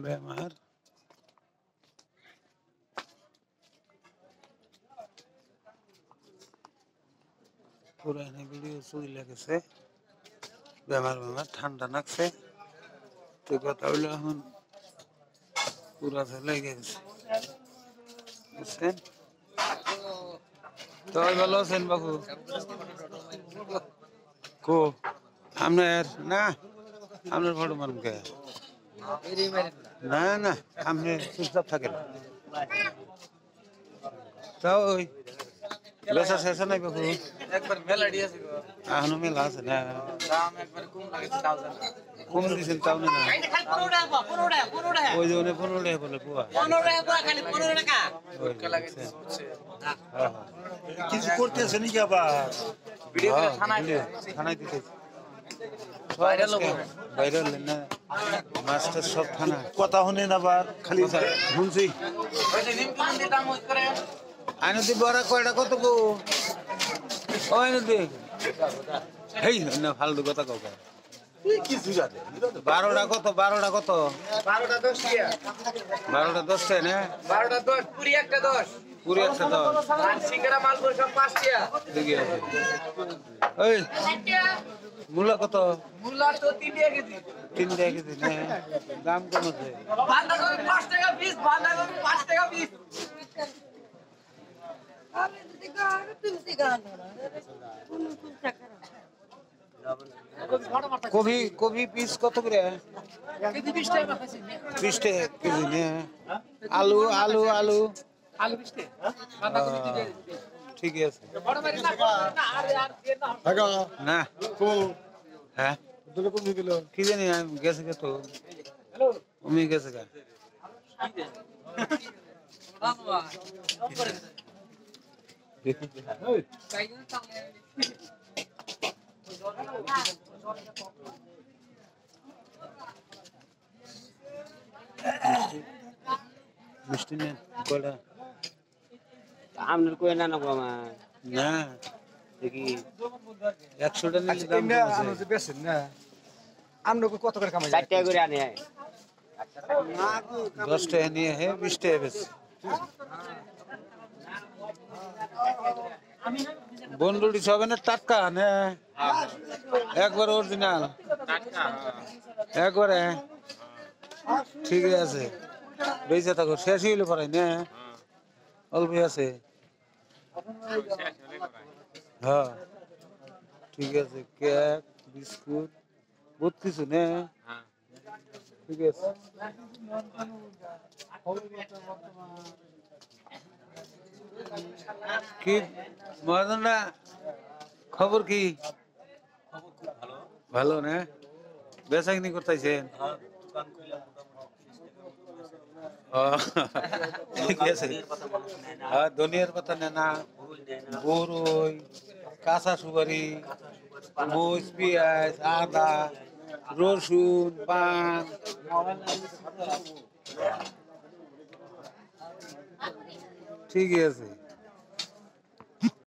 বেমার পুরানি ভিডিও চলে গেছে বেমার বেমার ঠান্ডা লাগছে তো কথা হলো এখন পুরা লেগে গেছে বুঝছেন তো ভালো আছেন বাবু কো আপনার না আপনার ফটো মানুষকে না না আপনি চুপচাপ থাকেন তাও ওই বেচা শেষ নাই বাবু একবার মেলাডি আছে গো এখনো মেলা আছে না দাম একবার কম লাগছে তাও জানা কম দিয়েছেন তাও না ওই জন্য 15 টাকা বলে পুয়া 15 টাকা পুয়া খালি 15 টাকা ঢুকা লাগাইছে বুঝছে কিছু করতেছে নাকি আবার ভিডিও করে থানায় থানায় দিতে ভাইরাল হবে ভাইরাল না মাস্টার সব থানা কথা শুনেন আবার খালি শুনছি ওই যে নিম কুমন্দি দাম হইছে করে আইনদি বড় কয়টা কত গো ওই নদী হেই না ফালতু কথা কও কিছু জানে 12টা কত 12টা কত 12টা 10 টাকা 12টা 10 টাকা না 12টা 10 পুরি একটা 10 পুরি একটা 10 আর সিঙ্গারা মালপুর সব 5 টাকা দেখি আছে ওই মূলা কত মূলা তো 3 টাকা কেজি 3 টাকা কেজি না দাম কম আছে বাঁধাকপি 5 টাকা পিস বাঁধাকপি 5 টাকা পিস কবি কবি পিস কত করে কেজি 20 টাকা খাইছি 20 টাকা কেজি না আলু আলু আলু আলু 20 টাকা বাঁধাকপি দিতে ঠিক আছে বড় মারি না আর না তো হ্যাঁ দুটো কোন দিল কি জানি আমি গেছে কে তো আমি গেছে কা মিষ্টি নেন কয়টা আমনের কই না না মামা না দেখি 100টা নিলে দাম এমনি কম আছে। আনো যে বেছেন না আমরা কত করে কামাই 4 টাকা করে আনে 10 টাকা নিয়ে হে 20 টাকা বেশি বন্ধুটি সবে না টাটকা না একবার অরিজিনাল একবারে ঠিক আছে বেঁচে থাকো শেষ হইলে পরে না অল্প আছে হ্যাঁ ঠিক আছে কেক বিস্কুট বহুত কিছু না ঠিক আছে কি মহাজনরা খবর কি ভালো না বেচা কিনি করতেছেন ঠিক আছে হ্যাঁ ধনিয়ার পাতা নেনা বরই কাঁচা সুপারি মরিচ পেঁয়াজ আদা রসুন পান ঠিক আছে